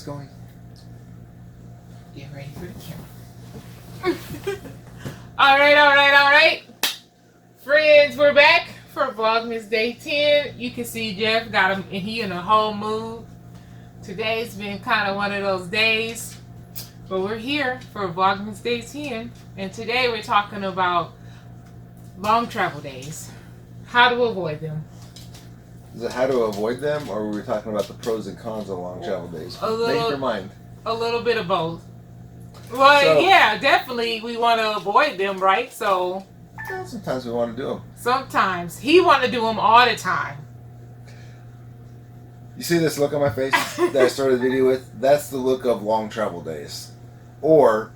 it's going. Get ready for the camera. All right. Friends, we're back for Vlogmas Day 10. You can see Jeff got him, and he in a whole mood. Today's been kind of one of those days, but we're here for Vlogmas Day 10, and today we're talking about long travel days, how to avoid them. Is it how to avoid them, or were we talking about the pros and cons of long travel days? Make your mind. A little bit of both. Well, yeah, definitely we want to avoid them, right? So sometimes we want to do them. Sometimes he want to do them all the time. You see this look on my face that I started the video with? That's the look of long travel days, or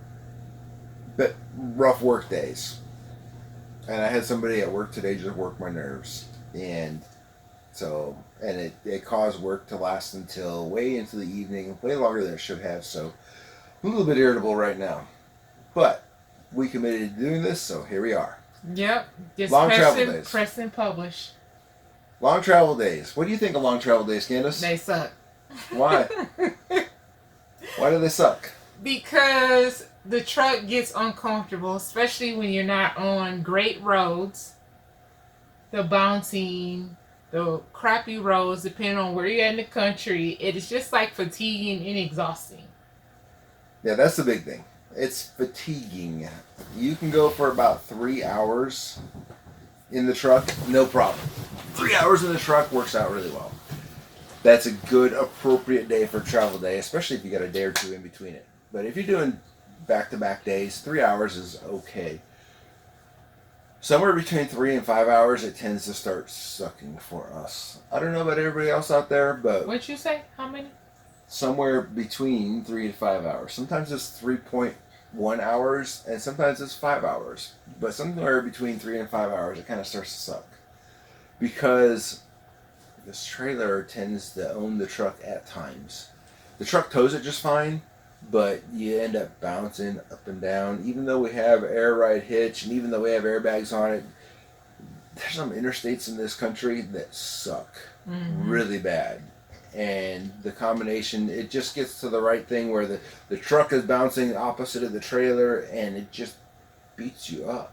rough work days. And I had somebody at work today just work my nerves, and it caused work to last until way into the evening, way longer than it should have. So I'm a little bit irritable right now, but we committed to doing this, so here we are. Yep. Just long travel days. Press and publish. Long travel days. What do you think of long travel days, Candace? They suck. Why? Why do they suck? Because the truck gets uncomfortable, especially when you're not on great roads. The bouncing, the crappy roads, depending on where you're in the country, it is just like fatiguing and exhausting. Yeah, that's the big thing. It's fatiguing. You can go for about 3 hours in the truck, no problem. 3 hours in the truck works out really well. That's a good, appropriate day for a travel day, especially if you got a day or two in between it. But if you're doing back-to-back days, 3 hours is okay. Somewhere between 3 and 5 hours, it tends to start sucking for us. I don't know about everybody else out there, but... What'd you say? How many? Somewhere between 3 to 5 hours. Sometimes it's 3.1 hours, and sometimes it's 5 hours. But somewhere between 3 and 5 hours, it kind of starts to suck. Because this trailer tends to own the truck at times. The truck tows it just fine, but you end up bouncing up and down. Even though we have air ride hitch, and even though we have airbags on it, there's some interstates in this country that suck really bad. And the combination, it just gets to the right thing where the truck is bouncing opposite of the trailer, and it just beats you up.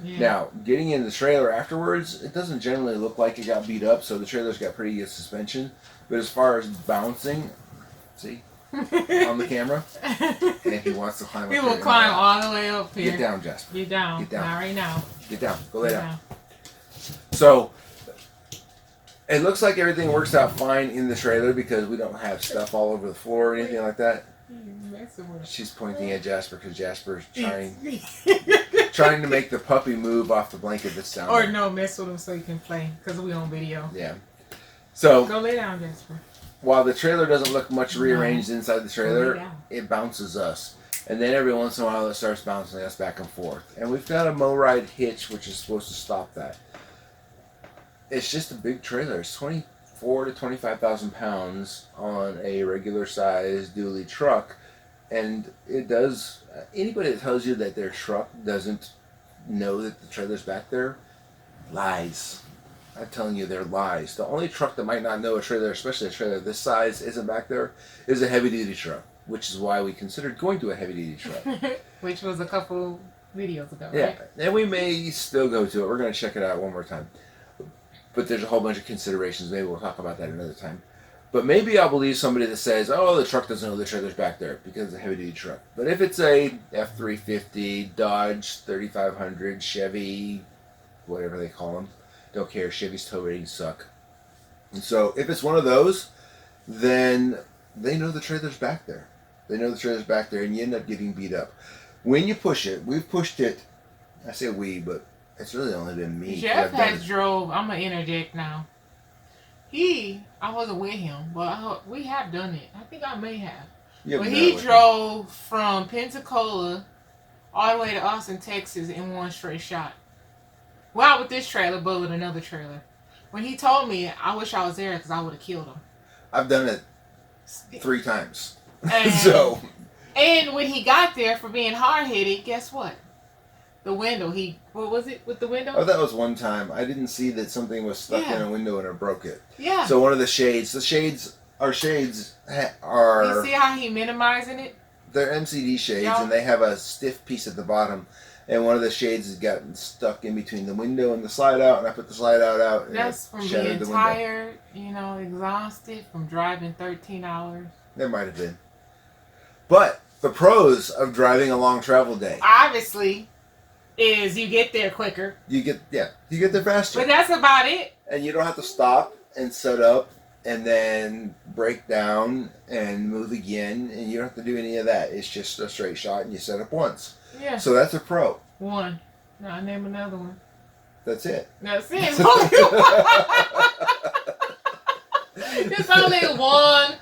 Yeah. Now, getting in the trailer afterwards, it doesn't generally look like it got beat up, so the trailer's got pretty good suspension. But as far as bouncing, see, on the camera, and he wants to climb up. He will climb all the way up here. Get down, Jasper. Get down. Get down. Not right now. Get down. Go lay down. So, it looks like everything works out fine in the trailer because we don't have stuff all over the floor or anything like that. She's pointing at Jasper because Jasper's trying to make the puppy move off the blanket that's down there. Or no, mess with him so you can play because we on video. Yeah. So go lay down, Jasper. While the trailer doesn't look much rearranged inside the trailer, it bounces us. And then every once in a while it starts bouncing us back and forth. And we've got a mow-ride hitch which is supposed to stop that. It's just a big trailer. It's 24 to 25,000 pounds on a regular size dually truck. And it does, anybody that tells you that their truck doesn't know that the trailer's back there, lies. I'm telling you, they're lies. The only truck that might not know a trailer, especially a trailer this size, isn't back there, is a heavy-duty truck, which is why we considered going to a heavy-duty truck. Which was a couple videos ago, yeah, right? And we may still go to it. We're going to check it out one more time. But there's a whole bunch of considerations. Maybe we'll talk about that another time. But maybe I'll believe somebody that says, oh, the truck doesn't know the trailer's back there because it's a heavy-duty truck. But if it's a F-350, Dodge 3500, Chevy, whatever they call them, don't care. Chevy's tow ratings suck. And so if it's one of those, then they know the trailer's back there. They know the trailer's back there, and you end up getting beat up. When you push it, we've pushed it, I say we, but it's really only been me. Jeff has drove, I'm going to interject now. I wasn't with him, but we have done it. I think I may have. But he drove from Pensacola all the way to Austin, Texas in one straight shot. Well, not with this trailer, but with another trailer. When he told me, I wish I was there because I would have killed him. I've done it 3 times. And, and when he got there for being hard-headed, guess what? The window, what was it with the window? Oh, that was one time. I didn't see that something was stuck in a window and it broke it. Yeah. So one of the shades our shades You are see how he minimizing it? they're MCD shades, Yeah. and they have a stiff piece at the bottom. And one of the shades has gotten stuck in between the window and the slide out, and I put the slide out, and That's it from shattered being the window. tired, exhausted from driving 13 hours. There might have been. But the pros of driving a long travel day. Obviously, is you get there quicker. You get there faster. But that's about it. And you don't have to stop and set up and then break down and move again, and you don't have to do any of that. It's just a straight shot and you set up once. Yeah. So that's a pro. One. Now name another one. That's it. That's it. It's only one.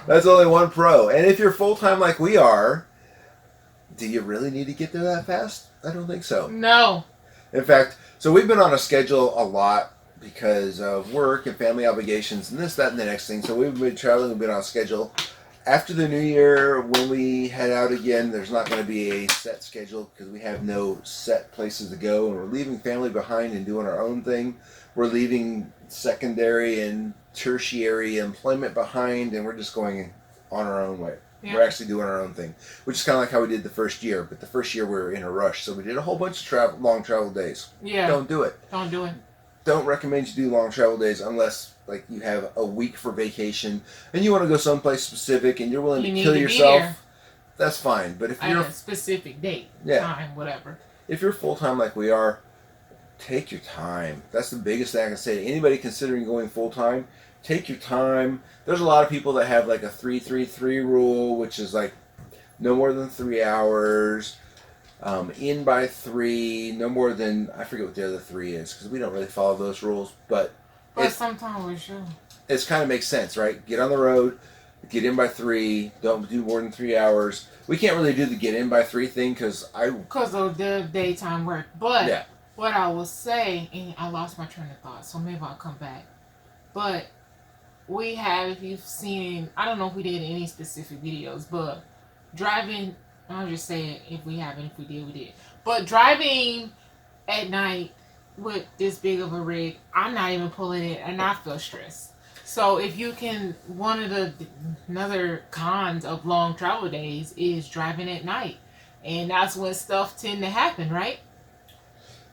That's only one pro. And if you're full-time like we are, do you really need to get there that fast? I don't think so. No. In fact, so we've been on a schedule a lot because of work and family obligations and this, that, and the next thing. So we've been traveling, we've been on schedule. After the new year, when we head out again, there's not going to be a set schedule because we have no set places to go, and we're leaving family behind and doing our own thing. We're leaving secondary and tertiary employment behind, and we're just going on our own way. Yeah. We're actually doing our own thing, which is kind of like how we did the first year. But the first year we were in a rush, so we did a whole bunch of long travel days. Yeah. Don't do it. Don't do it. Don't recommend you do long travel days unless like you have a week for vacation and you want to go someplace specific and you're willing to kill yourself. That's fine. But if you're a specific date, time, whatever. If you're full time like we are, take your time. That's the biggest thing I can say to anybody considering going full time. Take your time. There's a lot of people that have like a 3-3-3 rule, which is like no more than 3 hours. In by 3, no more than, I forget what the other 3 is because we don't really follow those rules, but sometimes we should. It kind of makes sense, right? Get on the road, get in by 3, don't do more than 3 hours. We can't really do the get in by 3 thing because of the daytime work. But what I will say, and I lost my train of thought, so maybe I'll come back. But we have, if you've seen, I don't know if we did any specific videos, but driving, I'll just say it if we haven't, if we did, we did. But driving at night with this big of a rig, I'm not even pulling it and I feel stressed. So if you can, one of the another cons of long travel days is driving at night. And that's when stuff tend to happen, right?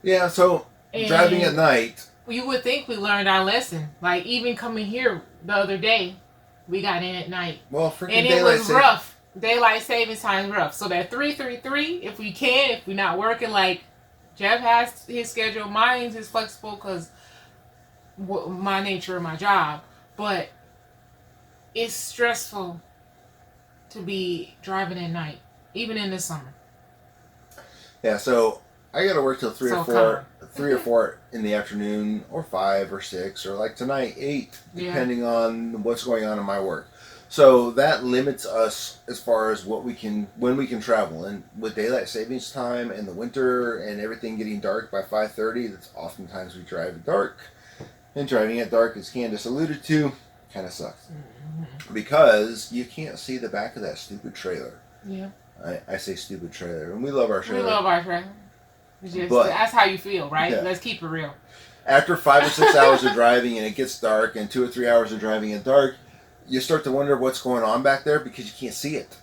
Yeah, so driving at night. You would think we learned our lesson. Like even coming here the other day, we got in at night. Well, freaking and it was rough. Daylight savings time rough. So that 3-3-3, if we can, if we're not working, like Jeff has his schedule, mine is flexible because my nature of my job. But it's stressful to be driving at night, even in the summer. Yeah, so I got to work till 3 or 4 in the afternoon, or 5 or 6, or like tonight 8, depending on what's going on in my work. So that limits us as far as when we can travel. And with daylight savings time and the winter and everything getting dark by 5:30, that's oftentimes we drive at dark. And driving at dark, as Candace alluded to, kind of sucks. Mm-hmm. Because you can't see the back of that stupid trailer. Yeah. I say stupid trailer, and we love our trailer. We love our trailer. But that's how you feel, right? Yeah. Let's keep it real. After 5 or 6 hours of driving and it gets dark, and 2 or 3 hours of driving at dark, you start to wonder what's going on back there because you can't see it.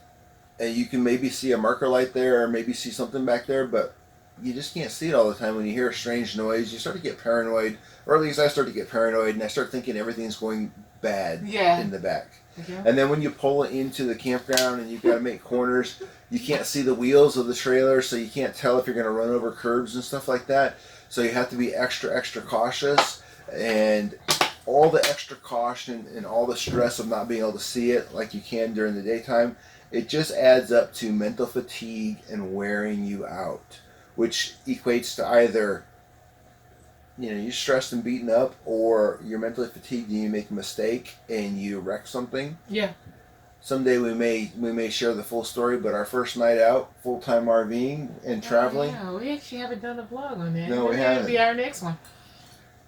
And you can maybe see a marker light there or maybe see something back there, but you just can't see it all the time. When you hear a strange noise, you start to get paranoid, or at least I start to get paranoid, and I start thinking everything's going bad in the back. Okay. And then when you pull it into the campground and you've got to make corners, you can't see the wheels of the trailer, so you can't tell if you're going to run over curbs and stuff like that. So you have to be extra cautious, and all the extra caution and all the stress of not being able to see it like you can during the daytime, it just adds up to mental fatigue and wearing you out, which equates to either you're stressed and beaten up, or you're mentally fatigued and you make a mistake and you wreck something. Yeah. Someday we may share the full story, but our first night out, full-time RVing and traveling. Yeah, we actually haven't done a vlog on that. No, we haven't. That'll be our next one.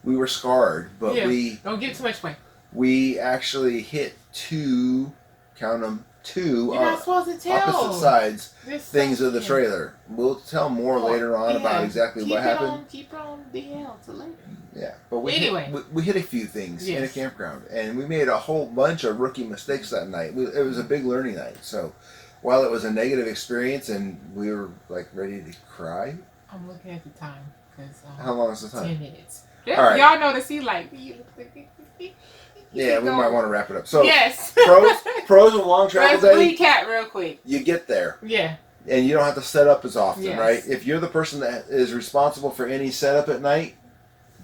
We were scarred, but we don't give too much away. We actually hit 2, count them, two You're not supposed to tell. opposite sides This things of the yeah. trailer. We'll tell more later on about exactly what happened. Keep it on DL to later. Yeah, but Anyway. we hit a few things in a Yes. campground, and we made a whole bunch of rookie mistakes that night. It was a big learning night. So while it was a negative experience and we were like ready to cry, I'm looking at the time because how long is the time? 10 minutes. All right. Y'all notice he like. Yeah, we might want to wrap it up. So yes. pros of long travel Let's day. recap real quick. You get there. Yeah. And you don't have to set up as often, Yes. right? If you're the person that is responsible for any setup at night,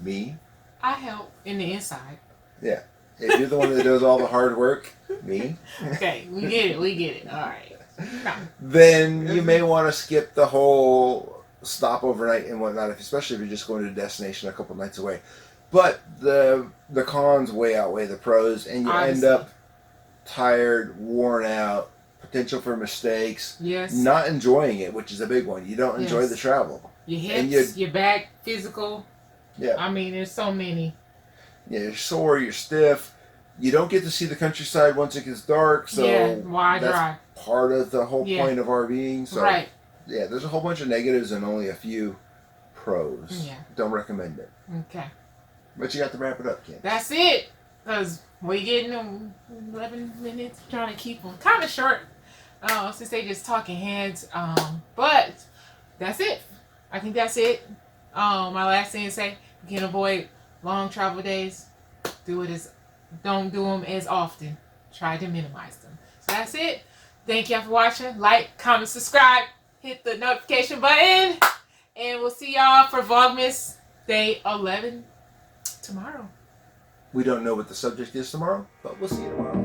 me. I help in the inside. Yeah. If you're the one that does all the hard work, me. Okay, we get it. We get it. All right. No. Then you may want to skip the whole stop overnight and whatnot, especially if you're just going to a destination a couple nights away. But the cons way outweigh the pros, and you Obviously. end up tired, worn out, potential for mistakes, Yes. not enjoying it, which is a big one. You don't enjoy Yes. the travel. Your and hips, your back, physical. Yeah. I mean, there's so many. Yeah, you're sore, you're stiff. You don't get to see the countryside once it gets dark, so yeah. Why that's drive? part of the whole Yeah. point of RVing. So Right. yeah, there's a whole bunch of negatives and only a few pros. Yeah. Don't recommend it. Okay. But you got to wrap it up, Ken. That's it. Because we getting them 11 minutes, trying to keep them kind of short since they just talking heads. But that's it. I think that's it. My last thing to say, you can avoid long travel days. Don't do them as often. Try to minimize them. So that's it. Thank y'all for watching. Like, comment, subscribe. Hit the notification button. And we'll see y'all for Vlogmas Day 11 tomorrow. We don't know what the subject is tomorrow, but we'll see you tomorrow.